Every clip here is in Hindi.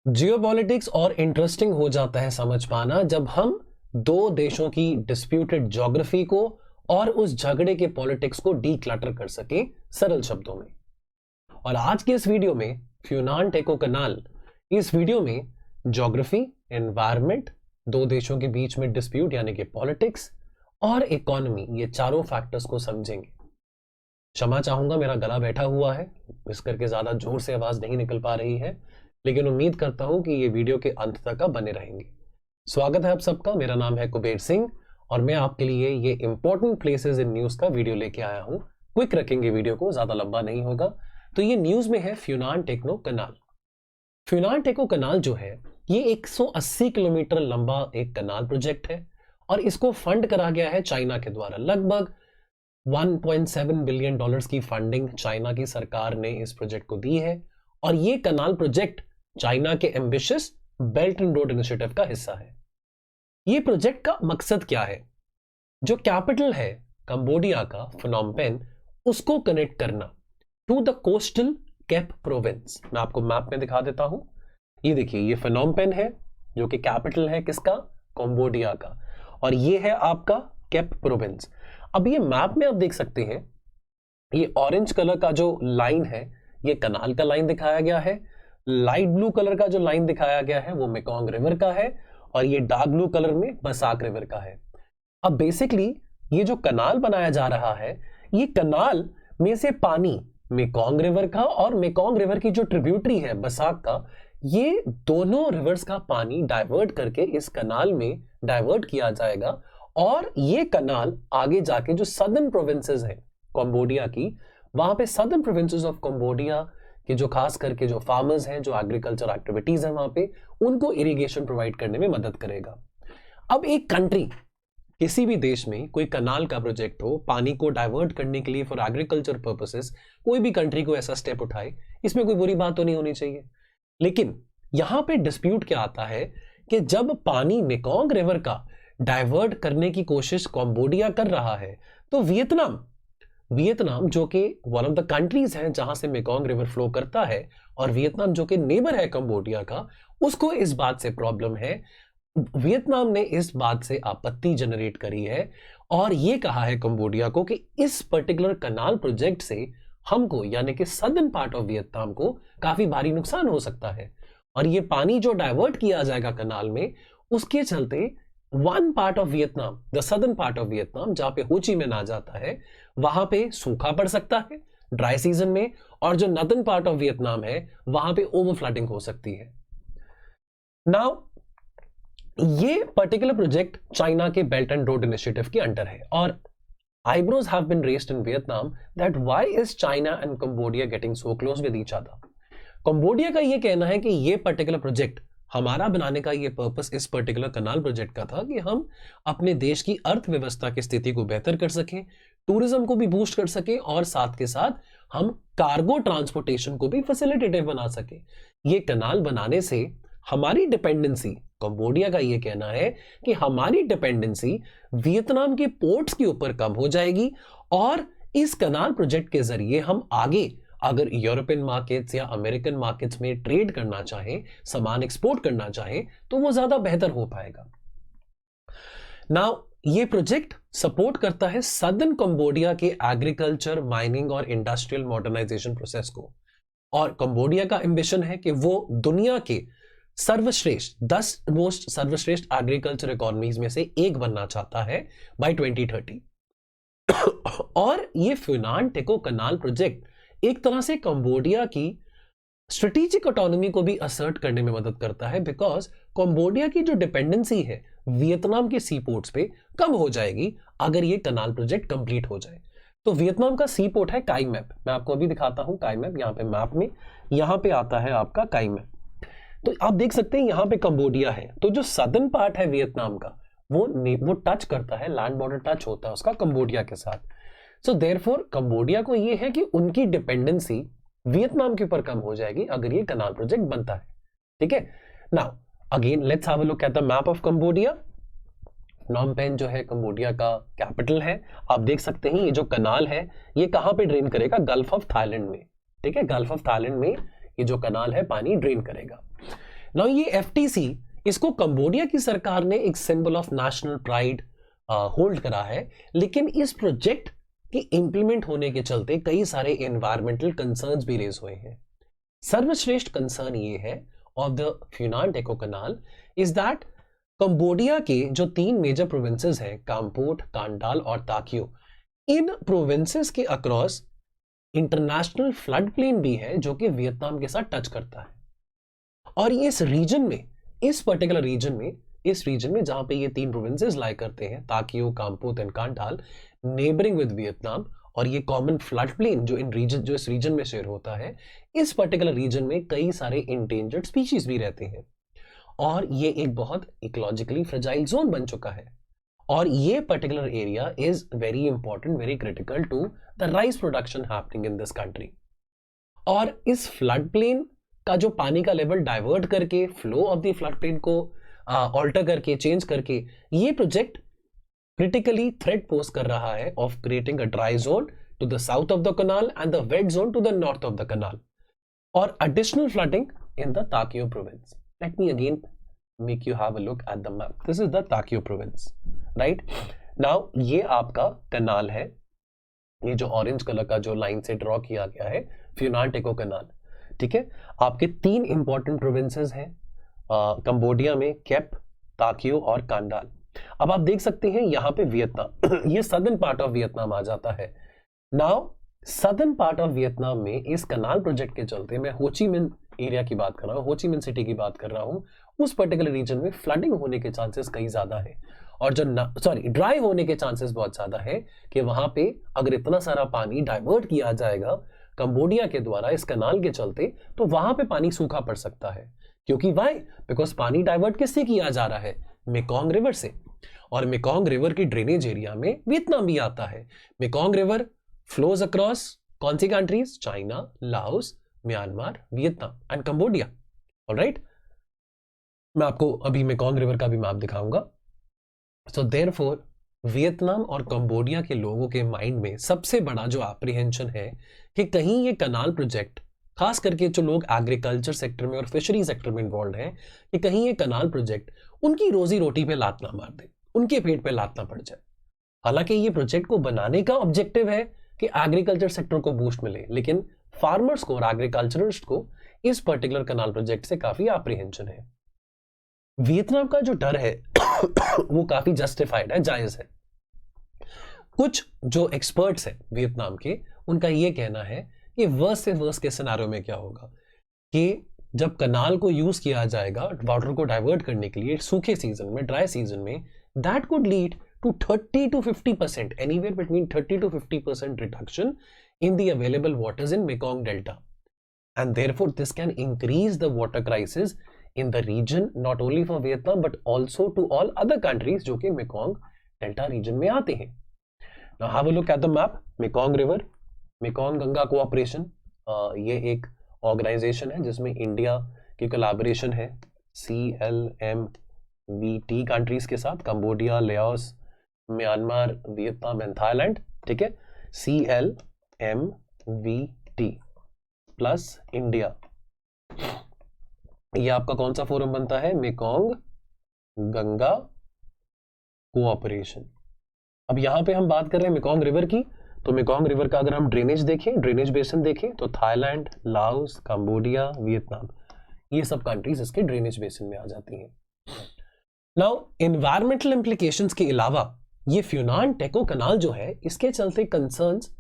जियोपॉलिटिक्स और इंटरेस्टिंग हो जाता है समझ पाना जब हम दो देशों की डिस्प्यूटेड ज्योग्राफी को और उस झगड़े के पॉलिटिक्स को डीक्लटर कर सके सरल शब्दों में। और आज के इस वीडियो में फ्यूनान टेको कनाल, इस वीडियो में ज्योग्राफी, एनवायरनमेंट, दो देशों के बीच में डिस्प्यूट यानी कि पॉलिटिक्स और इकोनॉमी, ये चारों फैक्टर्स को समझेंगे। क्षमा चाहूंगा, मेरा गला बैठा हुआ है, इस करके ज्यादा जोर से आवाज नहीं निकल पा रही है, लेकिन उम्मीद करता हूं कि ये वीडियो के अंत तक बने रहेंगे। स्वागत है आप सबका, मेरा नाम है कुबेर सिंह और मैं आपके लिए ये इंपॉर्टेंट प्लेसेस इन न्यूज का वीडियो लेके आया हूं। क्विक रखेंगे वीडियो को, ज्यादा लंबा नहीं होगा। तो ये न्यूज में है फ्यूनान टेको कनाल। फ्यूनान टेको कनाल जो है ये 180 किलोमीटर लंबा एक कनाल प्रोजेक्ट है और इसको फंड करा गया है चाइना के द्वारा। लगभग 1.7 बिलियन डॉलर्स की फंडिंग चाइना की सरकार ने इस प्रोजेक्ट को दी है और ये कनाल प्रोजेक्ट चाइना के ambitious belt and road initiative का हिस्सा है। ये प्रोजेक्ट का मकसद क्या है? जो कैपिटल है कंबोडिया का फनोम पेन, उसको कनेक्ट करना to the coastal Kep province. मैं आपको मैप में दिखा देता हूं। ये देखिए, ये फनोम पेन है जो कि कैपिटल है किसका? कंबोडिया का। और ये है आपका केप प्रोविंस। अब ये मैप में आप देख सकते हैं, ये ऑरेंज कलर का जो लाइन है ये कनाल का लाइन दिखाया गया है। लाइट ब्लू कलर का जो लाइन दिखाया गया है वो मेकोंग रिवर का है और ये डार्क ब्लू कलर में बसाक रिवर का है। अब बेसिकली ये जो कनाल बनाया जा रहा है, ये कनाल में से पानी मेकोंग रिवर का और मेकोंग रिवर की जो ट्रिब्यूटरी है बसाक का, ये दोनों रिवर्स का पानी डाइवर्ट करके इस कनाल में डाइवर्ट किया जाएगा और ये कनाल आगे जाके जो सदर्न प्रोविंसेस हैं कंबोडिया की, वहां पे सदर्न प्रोविंसेस ऑफ कंबोडिया कि जो खास करके जो फार्मर्स हैं, जो एग्रीकल्चर एक्टिविटीज हैं वहां पे, उनको इरिगेशन प्रोवाइड करने में मदद करेगा। अब एक कंट्री, किसी भी देश में कोई कनाल का प्रोजेक्ट हो, पानी को डाइवर्ट करने के लिए फॉर एग्रीकल्चर पर्पसेस, कोई भी कंट्री को ऐसा स्टेप उठाए, इसमें कोई बुरी बात तो नहीं होनी चाहिए। लेकिन यहां पे डिस्प्यूट क्या आता है कि जब पानी मेकोंग रिवर का डाइवर्ट करने की कोशिश कंबोडिया कर रहा है, तो वियतनाम जो कि वन ऑफ द कंट्रीज है जहां से मेकोंग रिवर फ्लो करता है और वियतनाम जो कि नेबर है कंबोडिया का, उसको इस बात से प्रॉब्लम है। वियतनाम ने इस बात से आपत्ति जनरेट करी है और ये कहा है कंबोडिया को कि इस पर्टिकुलर कनाल प्रोजेक्ट से हमको, यानी कि सदर्न पार्ट ऑफ वियतनाम को, काफी भारी नुकसान हो सकता है। और ये पानी जो डाइवर्ट किया जाएगा कनाल में, उसके चलते one part of Vietnam, the southern part of Vietnam, जहां पे हो ची मिन्ह आ जाता है, वहां पे सूखा पड़ सकता है ड्राई सीजन में, और जो नदर्न पार्ट ऑफ वियतनाम है वहां पे ओवर फ्लडिंग हो सकती है। नाउ ये पर्टिकुलर प्रोजेक्ट चाइना के बेल्ट एंड रोड इनिशिएटिव के अंडर है और eyebrows have been raised in Vietnam that why is China and Cambodia getting so close with each other? Cambodia का ये कहना है कि ये पर्टिकुलर प्रोजेक्ट, हमारा बनाने का ये पर्पस इस पर्टिकुलर कनाल प्रोजेक्ट का था कि हम अपने देश की अर्थव्यवस्था की स्थिति को बेहतर कर सकें, टूरिज्म को भी बूस्ट कर सकें और साथ के साथ हम कार्गो ट्रांसपोर्टेशन को भी फैसिलिटेटिव बना सकें। ये कनाल बनाने से हमारी डिपेंडेंसी, कंबोडिया का ये कहना है कि हमारी डिपेंडेंसी वियतनाम के पोर्ट्स के ऊपर कम हो जाएगी और इस कनाल प्रोजेक्ट के जरिए हम आगे अगर यूरोपियन मार्केट्स या अमेरिकन मार्केट्स में ट्रेड करना चाहें, सामान एक्सपोर्ट करना चाहें, तो वो ज्यादा बेहतर हो पाएगा। नाउ ये प्रोजेक्ट सपोर्ट करता है सदर्न कंबोडिया के एग्रीकल्चर, माइनिंग और इंडस्ट्रियल मॉडर्नाइजेशन प्रोसेस को। और कंबोडिया का एम्बिशन है कि वो दुनिया के सर्वश्रेष्ठ 10 मोस्ट सर्वश्रेष्ठ एग्रीकल्चर इकोनॉमीज में से एक बनना चाहता है बाय 2030। और ये फ्यूनान टेको कनाल प्रोजेक्ट एक तरह से कंबोडिया की स्ट्रेटेजिक ऑटोनॉमी को भी असर्ट करने में मदद करता है, बिकॉज कंबोडिया की जो डिपेंडेंसी है वियतनाम के सी पोर्ट्स पे कम हो जाएगी अगर ये कनाल प्रोजेक्ट कंप्लीट हो जाए। तो वियतनाम का सी पोर्ट है काई मैप, मैं आपको अभी दिखाता हूं काई मैप। यहाँ पे मैप में यहाँ पे आता है आपका काई मैप, तो आप देख सकते हैं यहाँ पे कंबोडिया है। तो जो सदर्न पार्ट है वियतनाम का वो टच करता है, लैंड बॉर्डर टच होता है उसका कंबोडिया के साथ। सो देयरफॉर कंबोडिया को ये है कि उनकी डिपेंडेंसी वियतनाम के ऊपर कम हो जाएगी अगर ये कनाल प्रोजेक्ट बनता है। ठीक है, now again let's have a look at the map of Cambodia. Phnom Penh जो है कंबोडिया का कैपिटल है। आप देख सकते हैं ये जो कनाल है ये कहां पे ड्रेन करेगा? गल्फ ऑफ थाईलैंड में। ठीक है, गल्फ ऑफ थाईलैंड में ये जो कनाल है पानी ड्रेन करेगा। नाउ ये एफटीसी, इसको कंबोडिया की सरकार ने एक symbol of national pride hold करा है, लेकिन इस प्रोजेक्ट के इंप्लीमेंट होने के चलते कई सारे एनवायरमेंटल कंसर्न्स भी रेज हुए हैं। सर्वश्रेष्ठ कंसर्न ये है ऑफ द फ्यूनान टेको कनाल इज दैट कंबोडिया के जो 3 मेजर प्रोविंसेस हैं, कामपोट, कांडाल और ताकियो, इन प्रोविंसेस के अक्रॉस इंटरनेशनल फ्लड प्लेन भी है जो कि वियतनाम के साथ टच करता है। और इस रीजन में, इस पर्टिकुलर रीजन में, इस रीजन में जहां पे ये 3 प्रोविंसेस लाई करते हैं, Takeo, Kampot and Kandal, neighbouring with Vietnam, और ये कॉमन फ्लड प्लेन जो इस रीजन में शेयर होता है, इस पर्टिकुलर रीजन में कई सारे इंडेंजर्ड स्पीशीज भी रहते हैं और ये एक बहुत इकोलॉजिकली फ्रेजाइल जोन बन चुका है। और ये particular area is very important, very critical to the rice production happening in this country. और इस फ्लड प्लेन का जो पानी का लेवल डाइवर्ट करके, flow of the flood plain को ऑल्टर करके, चेंज करके, ये प्रोजेक्ट क्रिटिकली थ्रेट पोज कर रहा है of creating a dry zone to the south of the canal and the wet zone to the north of the canal और additional flooding in the Takio province. Let me again make you have a look at the map. This is the Takeo province, right? Now ये आपका कनाल है, ये जो ऑरेंज कलर का जो लाइन से ड्रॉ किया गया है, फ्यूनान टेको कनाल, ठीक है। आपके 3 इंपॉर्टेंट प्रोविंसेस हैं कंबोडिया में, केप, ताकियो और कांडाल। अब आप देख सकते हैं यहाँ पे वियतनाम ये सदर्न पार्ट ऑफ वियतनाम आ जाता है। Now southern part of Vietnam में इस कनाल प्रोजेक्ट के चलते, मैं होचिमिन एरिया की बात कर रहा हूँ, होचिमिन सिटी की बात कर रहा हूँ, उस पर्टिकुलर रीजन में फ्लडिंग होने के चांसेस कई ज्यादा है और जो ड्राई होने के चांसेस बहुत ज्यादा है कि वहां पे अगर इतना सारा पानी डाइवर्ट किया जाएगा कंबोडिया के द्वारा इस कनाल के चलते, तो वहां पे पानी सूखा पड़ सकता है। क्योंकि वाई? बिकॉज पानी डाइवर्ट किससे किया जा रहा है? मेकोंग रिवर से, और मेकोंग रिवर की ड्रेनेज एरिया में वियतनाम भी आता है। मेकोंग रिवर फ्लोज अक्रॉस कौन सी countries? China, Laos, Myanmar, Vietnam and Cambodia. Alright, मैं आपको अभी मेकोंग रिवर का भी मैप दिखाऊंगा। सो देयरफॉर वियतनाम और कंबोडिया के लोगों के माइंड में सबसे बड़ा जो एप्रीहेंशन है कि कहीं ये कनाल प्रोजेक्ट, खास करके जो लोग एग्रीकल्चर सेक्टर में और फिशरी सेक्टर में इन्वॉल्व हैं, कि कहीं ये कनाल प्रोजेक्ट उनकी रोजी रोटी पे लात ना मार दे, उनके पेट पे लात ना पड़ जाए। हालांकि ये प्रोजेक्ट को बनाने का ऑब्जेक्टिव है कि एग्रीकल्चर सेक्टर को बूस्ट मिले, लेकिन फार्मर्स को और एग्रीकल्चरिस्ट को इस पर्टिकुलर कनाल प्रोजेक्ट से काफी एप्रीहेंशन है। वियतनाम का जो डर है वो काफी जस्टिफाइड है, जायज है। कुछ जो एक्सपर्ट्स हैं वियतनाम के, उनका ये कहना है कि वर्स से वर्स के सिनेरियो में क्या होगा कि जब कनाल को यूज किया जाएगा वाटर को डाइवर्ट करने के लिए सूखे सीजन में, ड्राई सीजन में, that could lead to 30 to 50%, anywhere between 30 to 50% reduction in the available waters in Mekong Delta. And therefore, this can increase the water crisis in the region, not only for Vietnam, but also to all other countries जो कि Mekong Delta region में आते हैं. Now have a look at the map. Mekong River, Mekong Ganga Cooperation, ये एक ऑर्गेनाइजेशन है जिसमें इंडिया की कोलैबोरेशन है CLMVT कंट्रीज के साथ, Cambodia, Laos, Myanmar, Vietnam and Thailand, ठीक है। CLMVT प्लस इंडिया, ये आपका कौन सा फोरम बनता है? Mekong Ganga cooperation. अब यहां पे हम बात कर रहे हैं मेकोंग रिवर की, तो मेकोंग रिवर का अगर हम ड्रेनेज देखें, ड्रेनेज बेसिन देखें, तो थाईलैंड, लाओस, कंबोडिया, वियतनाम, ये सब कंट्रीज इसके ड्रेनेज बेसिन में आ जाती हैं। नाउ एनवायरमेंटल इंप्लीकेशंस के अलावा ये फ्यूनान टेको कनाल जो है, इसके चलते कंसर्न्स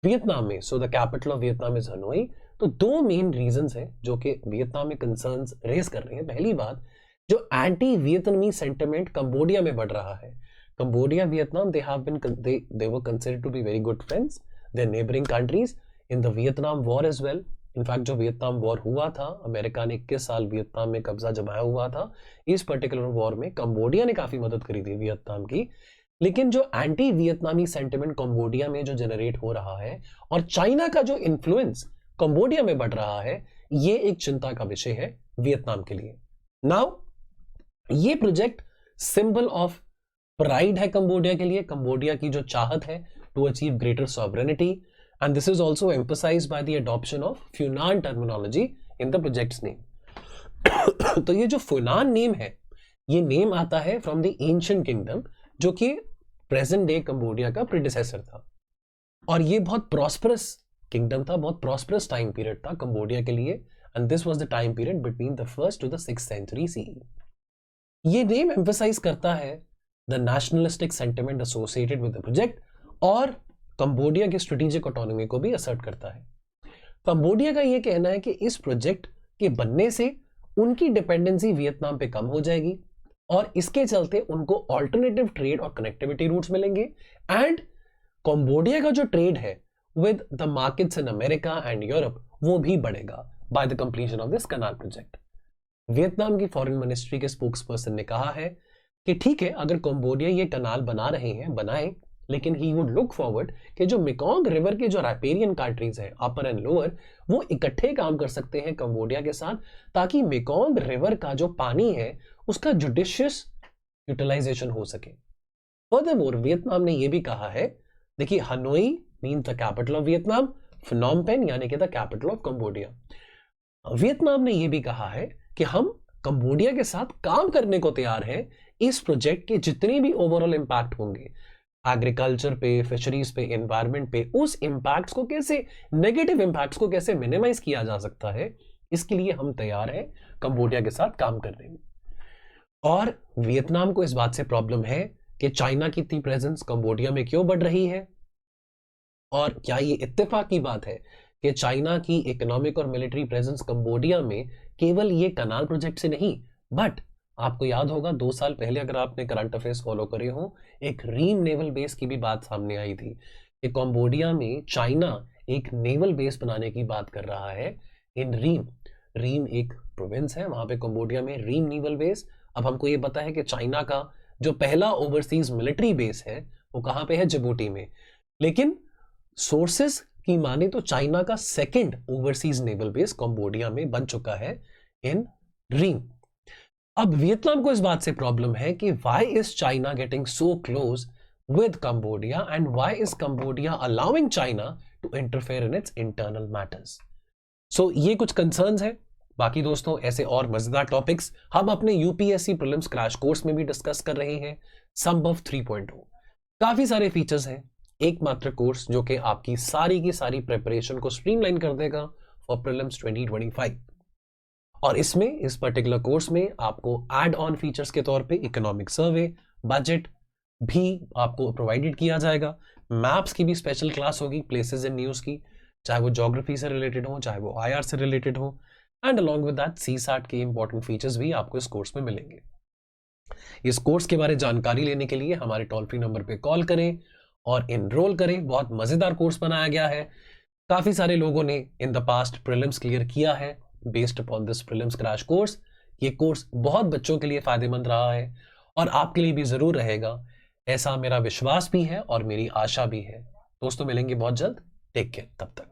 वियतनाम में, so the capital of Vietnam is Hanoi, तो 2 मेन रीजंस हैं जो कि वियतनाम में कंसर्न्स रेज कर रहे हैं। पहली बात, जो एंटी वियतनामी सेंटिमेंट कंबोडिया में बढ़ रहा है। Cambodia, Vietnam, they were considered to be very good friends, their neighboring countries in the Vietnam War as well. In fact जो वियतनाम वॉर हुआ था, अमेरिका ने 21 साल वियतनाम में कब्जा जमाया हुआ था, इस पर्टिकुलर वॉर में कंबोडिया ने काफी मदद करी थी वियतनाम की। लेकिन जो एंटी वियतनामी सेंटिमेंट कंबोडिया में जो जनरेट हो रहा है और चाइना का जो इन्फ्लुएंस कंबोडिया में बढ़ रहा है, ये एक चिंता का विषय है वियतनाम के लिए। नाउ ये प्रोजेक्ट सिंबल ऑफ प्राइड है कंबोडिया के लिए, कंबोडिया की जो चाहत है to achieve greater sovereignty, and this is also emphasised by the adoption of Funan terminology in the project's name. तो ये जो फुनान नेम है, ये नेम आता है फ्रॉम द एंशिएंट किंगडम, जो कि प्रेजेंट डे कंबोडिया का प्रीडिसेसर था। और ये बहुत प्रॉस्परस किंगडम था, बहुत प्रॉस्परस टाइम पीरियड था कंबोडिया के लिए, and this was the time period between the 1st to the 6th century CE। ये नेम एम्फसाइज करता है the nationalistic sentiment associated with the project, और कंबोडिया की स्ट्रेटेजिक ऑटोनॉमी को भी असर्ट करता है। कंबोडिया का यह कहना है कि इस प्रोजेक्ट के बनने से उनकी डिपेंडेंसी वियतनाम पे कम हो जाएगी, और इसके चलते उनको ऑल्टरनेटिव ट्रेड और कनेक्टिविटी रूट्स मिलेंगे, एंड कंबोडिया का जो ट्रेड है with the markets in America and Europe वो भी बढ़ेगा by the completion of this canal project. Vietnam की फॉरेन मिनिस्ट्री के स्पोक्सपर्सन ने कहा है कि ठीक है, अगर कंबोडिया ये कनाल बना रहे हैं बनाए, लेकिन ही वुड लुक फॉरवर्ड कि जो मेकोंग रिवर के जो राइपेरियन कंट्रीज हैं अपर एंड लोअर, वो इकट्ठे काम कर सकते हैं कंबोडिया के साथ, ताकि मेकोंग रिवर का जो पानी है उसका जुडिशियस यूटिलाइजेशन हो सके। फर्दरमोर वियतनाम ने यह भी कहा है, देखिए Hanoi means the capital of Vietnam, phnom penh यानी कि the capital of Cambodia. Vietnam ने यह भी कहा है कि हम कंबोडिया के साथ काम करने को तैयार हैं इस प्रोजेक्ट के जितने भी ओवरऑल इंपैक्ट होंगे एग्रीकल्चर पे, फिशरीज पे, एनवायरमेंट पे, उस इंपैक्ट्स को कैसे, नेगेटिव इंपैक्ट्स को कैसे मिनिमाइज किया जा सकता है, इसके लिए हम तैयार हैं कंबोडिया के साथ काम करने में। और वियतनाम को इस बात से प्रॉब्लम है कि चाइना की इतनी प्रेजेंस कंबोडिया में क्यों बढ़ रही है, और क्या ये इत्तेफाक की बात है कि चाइना की इकोनॉमिक और मिलिट्री प्रेजेंस कंबोडिया में केवल ये कनाल प्रोजेक्ट से नहीं, बट आपको याद होगा 2 साल पहले अगर आपने करंट अफेयर्स फॉलो करे हो, एक रीम नेवल बेस की भी बात सामने आई थी कि कंबोडिया में चाइना एक नेवल बेस बनाने की बात कर रहा है इन रीम। रीम एक प्रोविंस है, वहां पे कंबोडिया में रीम नेवल बेस। अब हमको ये पता है कि चाइना का जो पहला ओवरसीज मिलिट्री बेस है वो कहां पे है, जिबूटी में, लेकिन सोर्सेस की माने तो चाइना का second overseas naval base Cambodia में बन चुका है इन रीम। अब वियतनाम को इस बात से प्रॉब्लम है कि why is China getting so close with Cambodia and why is Cambodia allowing China to interfere in its internal matters. So ये कुछ कंसर्न्स है। बाकी दोस्तों ऐसे और मजेदार टॉपिक्स हम अपने यूपीएससी प्रीलिम्स क्रैश कोर्स में भी डिस्कस कर रहे हैं। संभव 3.0 काफी सारे फीचर्स हैं, एकमात्र कोर्स जो कि आपकी सारी की सारी प्रिपरेशन को स्ट्रीमलाइन कर देगा फॉर प्रीलिम्स 2025। और इसमें इस पर्टिकुलर कोर्स में आपको एड ऑन फीचर्स के तौर पे इकोनॉमिक सर्वे, बजट भी आपको प्रोवाइडेड किया जाएगा। मैप्स की भी स्पेशल क्लास होगी, प्लेसेस इन न्यूज़ की, चाहे वो ज्योग्राफी से रिलेटेड हो, चाहे वो आईआर से रिलेटेड हो, and along with that CSAT के इंपॉर्टेंट फीचर्स भी आपको इस कोर्स में मिलेंगे। इस कोर्स के बारे में जानकारी लेने के लिए हमारे टोल फ्री नंबर पे कॉल करें और एनरोल करें। बहुत मजेदार कोर्स बनाया गया है, काफी सारे लोगों ने in the past prelims clear किया है based upon this prelims crash course. ये कोर्स बहुत बच्चों के लिए फायदेमंद रहा है और आपके लिए भी जरूर रहेगा, ऐसा मेरा विश्वास भी है और मेरी आशा भी है। दोस्तों मिलेंगे बहुत जल्द, टेक केयर, तब तक।